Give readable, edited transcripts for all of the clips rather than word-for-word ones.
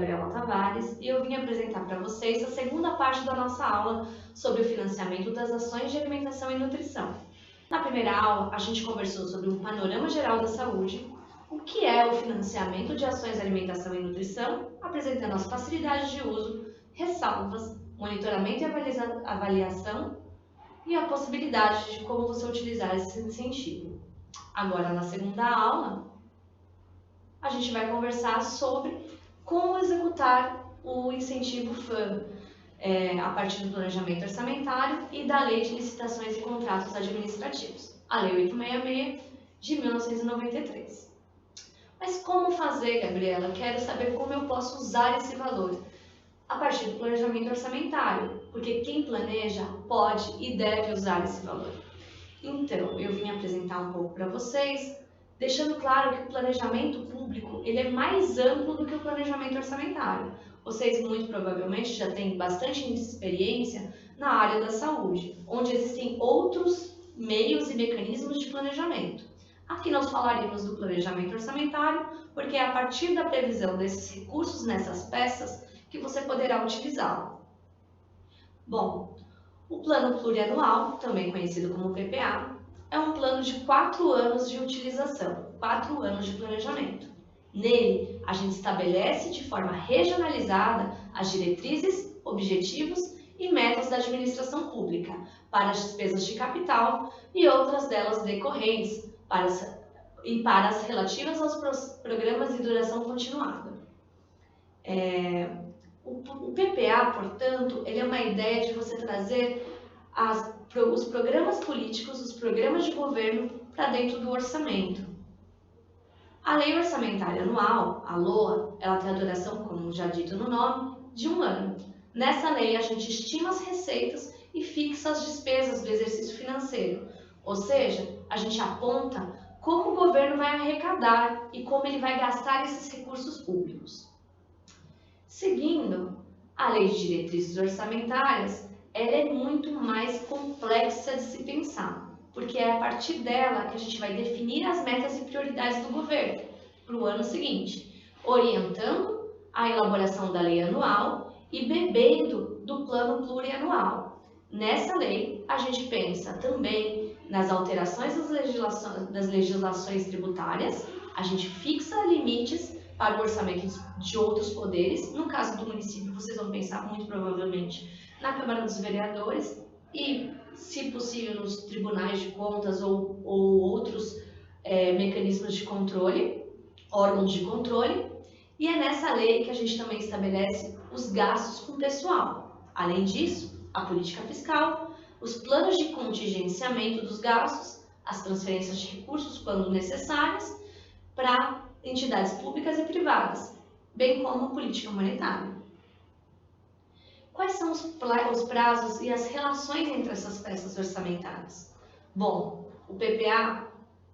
Gabriela Tavares e eu vim apresentar para vocês a segunda parte da nossa aula sobre o financiamento das ações de alimentação e nutrição. Na primeira aula, a gente conversou sobre um panorama geral da saúde, o que é o financiamento de ações de alimentação e nutrição, apresentando as facilidades de uso, ressalvas, monitoramento e avaliação e a possibilidade de como você utilizar esse incentivo. Agora, na segunda aula, a gente vai conversar sobre como executar o incentivo FAM a partir do planejamento orçamentário e da Lei de Licitações e Contratos Administrativos, a Lei 866 de 1993. Mas como fazer, Gabriela? Quero saber como eu posso usar esse valor. A partir do planejamento orçamentário, porque quem planeja pode e deve usar esse valor. Então, eu vim apresentar um pouco para vocês, deixando claro que o planejamento público ele é mais amplo do que o planejamento orçamentário. Vocês muito provavelmente já têm bastante experiência na área da saúde, onde existem outros meios e mecanismos de planejamento. Aqui nós falaremos do planejamento orçamentário, porque é a partir da previsão desses recursos nessas peças que você poderá utilizá-lo. Bom, o Plano Plurianual, também conhecido como PPA, é um plano de 4 anos de utilização, 4 anos de planejamento. Nele, a gente estabelece de forma regionalizada as diretrizes, objetivos e metas da administração pública para as despesas de capital e outras delas decorrentes para as relativas aos programas de duração continuada. O PPA, portanto, ele é uma ideia de você trazer os programas políticos, os programas de governo para dentro do orçamento. A Lei Orçamentária Anual, a LOA, ela tem a duração, como já dito no nome, de 1 ano. Nessa lei, a gente estima as receitas e fixa as despesas do exercício financeiro, ou seja, a gente aponta como o governo vai arrecadar e como ele vai gastar esses recursos públicos. Seguindo, a Lei de Diretrizes Orçamentárias, ela é muito mais complexa de se pensar, porque é a partir dela que a gente vai definir as metas e prioridades do governo para o ano seguinte, orientando a elaboração da lei anual e bebendo do plano plurianual. Nessa lei, a gente pensa também nas alterações das legislações tributárias, a gente fixa limites para o orçamento de outros poderes. No caso do município, vocês vão pensar muito provavelmente na Câmara dos Vereadores e, se possível, nos tribunais de contas ou outros mecanismos de controle, órgãos de controle. E é nessa lei que a gente também estabelece os gastos com pessoal. Além disso, a política fiscal, os planos de contingenciamento dos gastos, as transferências de recursos quando necessárias para entidades públicas e privadas, bem como a política monetária. Quais são os prazos e as relações entre essas peças orçamentárias? Bom, o PPA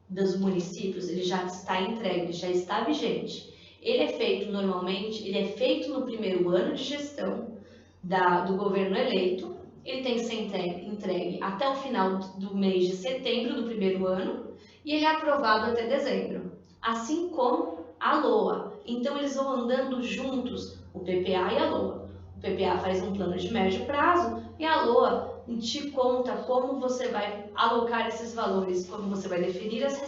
dos municípios ele já está entregue, já está vigente. Ele é feito normalmente, ele é feito no primeiro ano de gestão do governo eleito. Ele tem que ser entregue até o final do mês de setembro do primeiro ano e ele é aprovado até dezembro, assim como a LOA. Então eles vão andando juntos, o PPA e a LOA. O PPA faz um plano de médio prazo e a LOA te conta como você vai alocar esses valores, como você vai definir as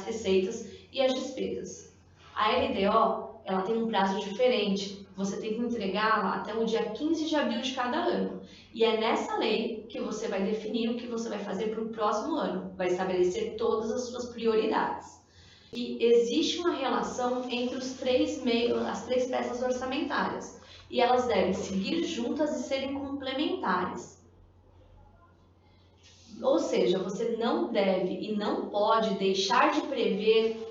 receitas e as despesas. A LDO ela tem um prazo diferente, você tem que entregá-la até o dia 15 de abril de cada ano. E é nessa lei que você vai definir o que você vai fazer para o próximo ano, vai estabelecer todas as suas prioridades. E existe uma relação entre as três peças orçamentárias, e elas devem seguir juntas e serem complementares. Ou seja, você não deve e não pode deixar de prever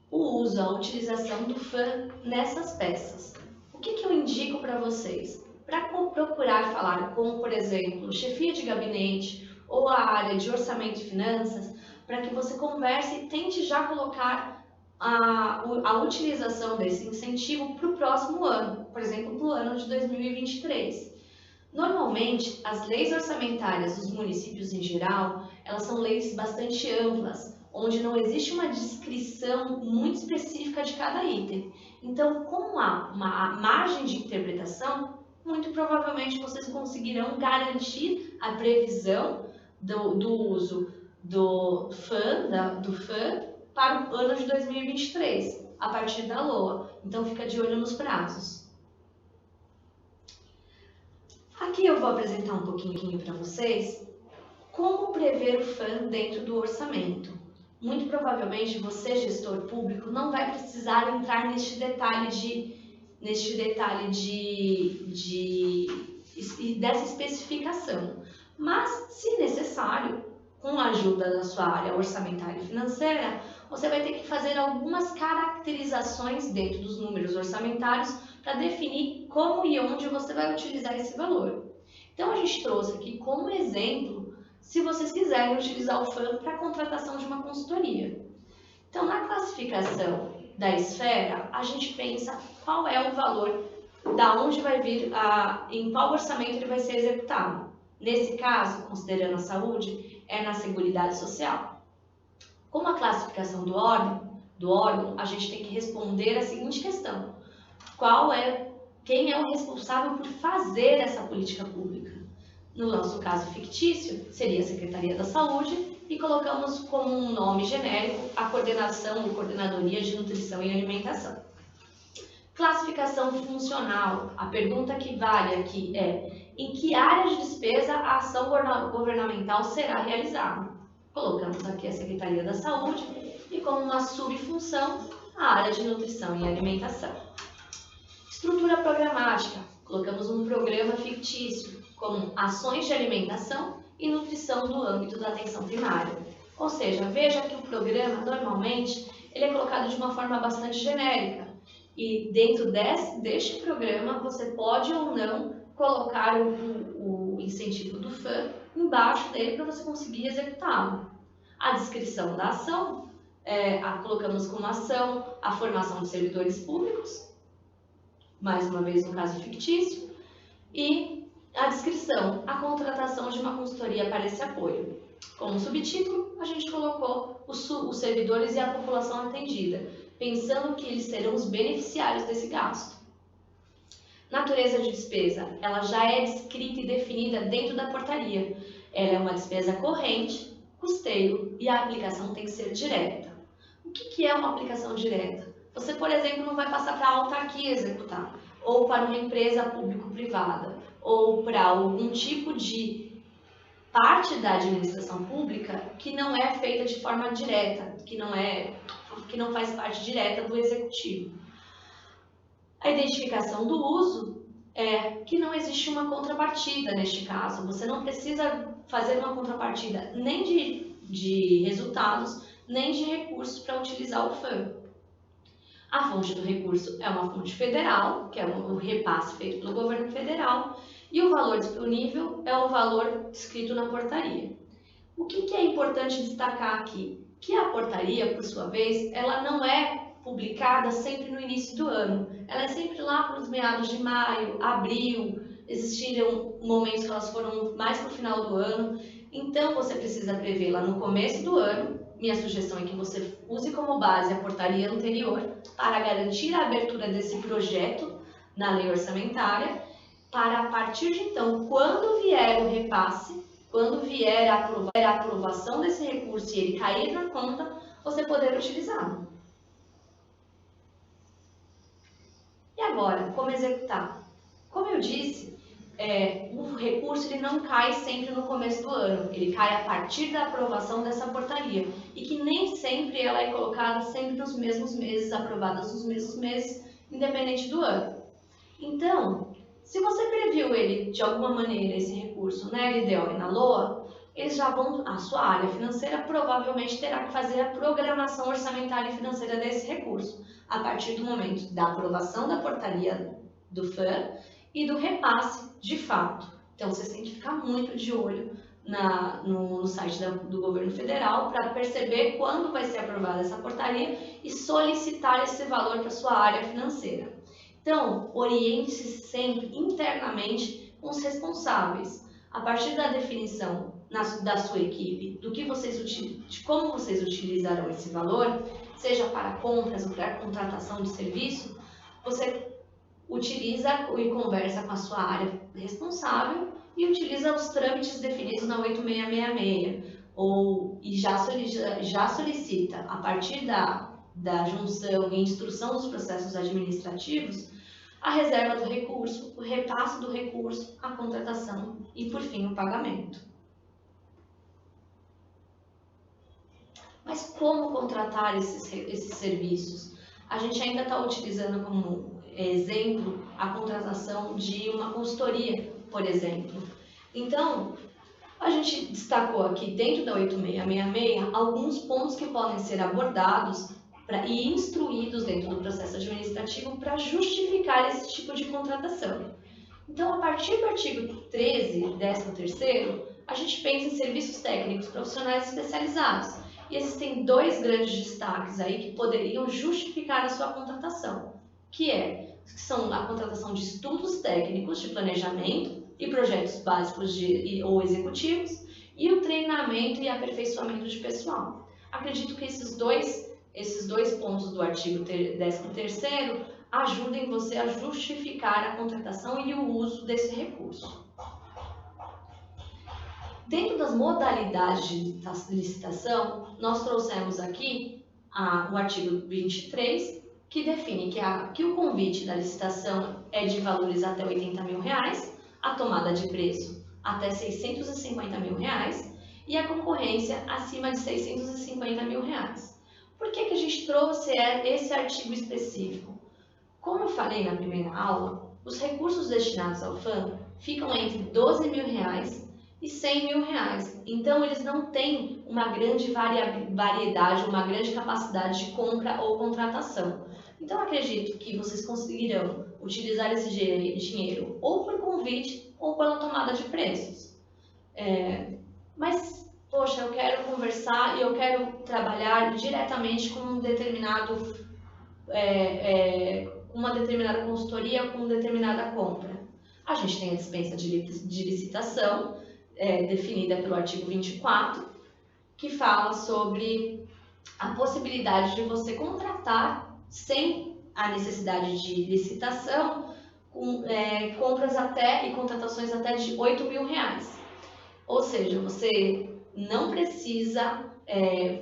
o uso, a utilização do FAM nessas peças. O que eu indico para vocês? Para procurar falar com, por exemplo, chefia de gabinete ou a área de orçamento e finanças, para que você converse e tente já colocar a utilização desse incentivo para o próximo ano, por exemplo, para o ano de 2023. Normalmente, as leis orçamentárias dos municípios em geral, elas são leis bastante amplas, onde não existe uma descrição muito específica de cada item. Então, como há uma margem de interpretação, muito provavelmente vocês conseguirão garantir a previsão do uso do FAM para o ano de 2023, a partir da LOA. Então, fica de olho nos prazos. Aqui eu vou apresentar um pouquinho para vocês como prever o FAM dentro do orçamento. Muito provavelmente você, gestor público, não vai precisar entrar neste detalhe dessa especificação. Mas, se necessário, com a ajuda da sua área orçamentária e financeira, você vai ter que fazer algumas caracterizações dentro dos números orçamentários para definir como e onde você vai utilizar esse valor. Então, a gente trouxe aqui como exemplo se vocês quiserem utilizar o FAM para a contratação de uma consultoria. Então, na classificação da esfera, a gente pensa qual é o valor, da onde vai vir, em qual orçamento ele vai ser executado. Nesse caso, considerando a saúde, é na Seguridade Social. Como a classificação do órgão, a gente tem que responder a seguinte questão: quem é o responsável por fazer essa política pública? No nosso caso fictício, seria a Secretaria da Saúde e colocamos como um nome genérico a coordenação ou coordenadoria de nutrição e alimentação. Classificação funcional. A pergunta que vale aqui é: em que área de despesa a ação governamental será realizada? Colocamos aqui a Secretaria da Saúde e como uma subfunção a área de nutrição e alimentação. Estrutura programática. Colocamos um programa fictício, como ações de alimentação e nutrição no âmbito da atenção primária. Ou seja, veja que o programa, normalmente, ele é colocado de uma forma bastante genérica. E dentro deste programa, você pode ou não colocar o incentivo do FAM embaixo dele para você conseguir executá-lo. A descrição da ação, colocamos como ação a formação de servidores públicos, mais uma vez no caso fictício, e a descrição, a contratação de uma consultoria para esse apoio. Como subtítulo, a gente colocou os servidores e a população atendida, pensando que eles serão os beneficiários desse gasto. Natureza de despesa, ela já é descrita e definida dentro da portaria. Ela é uma despesa corrente, custeio e a aplicação tem que ser direta. O que é uma aplicação direta? Você, por exemplo, não vai passar para a autarquia executar, ou para uma empresa público-privada, ou para algum tipo de parte da administração pública que não é feita de forma direta, que não faz parte direta do executivo. A identificação do uso é que não existe uma contrapartida neste caso. Você não precisa fazer uma contrapartida nem de resultados, nem de recursos para utilizar o FAM. A fonte do recurso é uma fonte federal, que é o repasse feito pelo governo federal, e o valor disponível é o valor descrito na portaria. O que é importante destacar aqui? Que a portaria, por sua vez, ela não é publicada sempre no início do ano. Ela é sempre lá para os meados de maio, abril, existiram momentos que elas foram mais para o final do ano. Então, você precisa prevê-la no começo do ano. Minha sugestão é que você use como base a portaria anterior para garantir a abertura desse projeto na lei orçamentária, para a partir de então, quando vier o repasse, quando vier a aprovação desse recurso e ele cair na conta, você poder utilizá-lo. E agora, como executar? Como eu disse, o recurso ele não cai sempre no começo do ano, ele cai a partir da aprovação dessa portaria, e que nem sempre ela é colocada sempre nos mesmos meses, aprovada nos mesmos meses, independente do ano. Então, se você previu ele de alguma maneira, esse recurso na LDO e na LOA, a sua área financeira provavelmente terá que fazer a programação orçamentária e financeira desse recurso, a partir do momento da aprovação da portaria do FAM e do repasse de fato. Então, vocês têm que ficar muito de olho no site do governo federal para perceber quando vai ser aprovada essa portaria e solicitar esse valor para a sua área financeira. Então, oriente-se sempre internamente com os responsáveis. A partir da definição da sua equipe, de como vocês utilizarão esse valor, seja para compras ou para contratação de serviço, você utiliza e conversa com a sua área responsável e utiliza os trâmites definidos na 8666, e já solicita, a partir da junção e instrução dos processos administrativos, a reserva do recurso, o repasse do recurso, a contratação e, por fim, o pagamento. Mas como contratar esses serviços? A gente ainda está utilizando como exemplo a contratação de uma consultoria, por exemplo. Então, a gente destacou aqui dentro da 8666 alguns pontos que podem ser abordados e instruídos dentro do processo administrativo para justificar esse tipo de contratação. Então, a partir do artigo 13, 13º, a gente pensa em serviços técnicos profissionais especializados. E existem dois grandes destaques aí que poderiam justificar a sua contratação, que são a contratação de estudos técnicos de planejamento e projetos básicos ou executivos, e o treinamento e aperfeiçoamento de pessoal. Acredito que esses dois pontos do artigo 13º ajudem você a justificar a contratação e o uso desse recurso. Dentro das modalidades de licitação, nós trouxemos aqui o artigo 23, que define que o convite da licitação é de valores até R$80 mil, a tomada de preço até R$650 mil e a concorrência acima de R$650 mil. Por que a gente trouxe esse artigo específico? Como eu falei na primeira aula, os recursos destinados ao FAM ficam entre R$12 mil e R$100 mil. Então, eles não têm uma grande variedade, uma grande capacidade de compra ou contratação. Então, acredito que vocês conseguirão utilizar esse dinheiro ou por convite ou pela tomada de preços. Mas, poxa, eu quero conversar e eu quero trabalhar diretamente com uma determinada consultoria, com determinada compra. A gente tem a dispensa de licitação, definida pelo artigo 24, que fala sobre a possibilidade de você contratar sem a necessidade de licitação, compras e contratações até de R$8 mil. Ou seja, você não precisa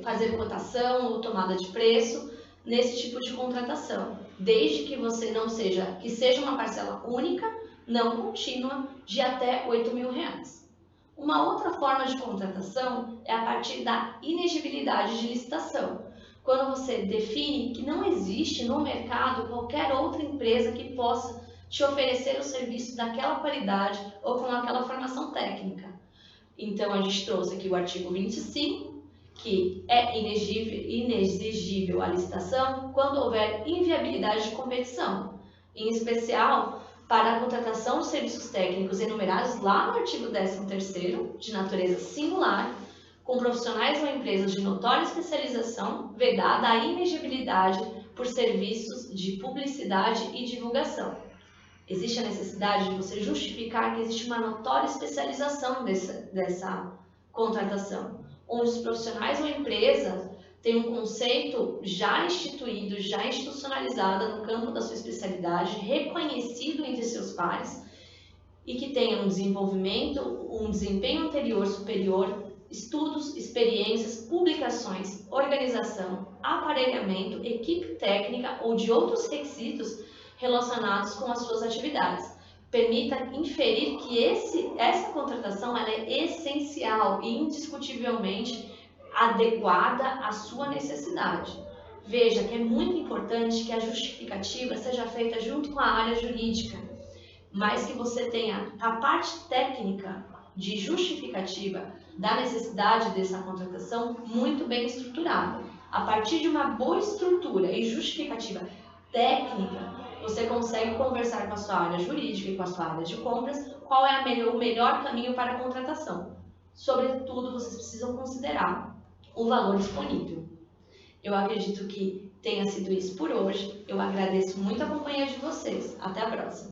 fazer cotação ou tomada de preço nesse tipo de contratação, desde que você que seja uma parcela única, não contínua, de até R$8 mil. Uma outra forma de contratação é a partir da inexigibilidade de licitação, quando você define que não existe no mercado qualquer outra empresa que possa te oferecer o serviço daquela qualidade ou com aquela formação técnica. Então, a gente trouxe aqui o artigo 25, que é inexigível a licitação quando houver inviabilidade de competição, em especial para a contratação de serviços técnicos enumerados lá no artigo 13º, de natureza singular, com profissionais ou empresas de notória especialização, vedada a inexigibilidade por serviços de publicidade e divulgação. Existe a necessidade de você justificar que existe uma notória especialização dessa contratação, onde os profissionais ou empresas têm um conceito já instituído, já institucionalizado no campo da sua especialidade, reconhecido entre seus pares e que tenha um desempenho anterior superior, estudos, experiências, publicações, organização, aparelhamento, equipe técnica ou de outros requisitos relacionados com as suas atividades. Permita inferir que essa contratação ela é essencial e indiscutivelmente adequada à sua necessidade. Veja que é muito importante que a justificativa seja feita junto com a área jurídica, mas que você tenha a parte técnica de justificativa da necessidade dessa contratação muito bem estruturada. A partir de uma boa estrutura e justificativa técnica, você consegue conversar com a sua área jurídica e com a sua área de compras qual é o melhor caminho para a contratação. Sobretudo, vocês precisam considerar o valor disponível. Eu acredito que tenha sido isso por hoje. Eu agradeço muito a companhia de vocês. Até a próxima!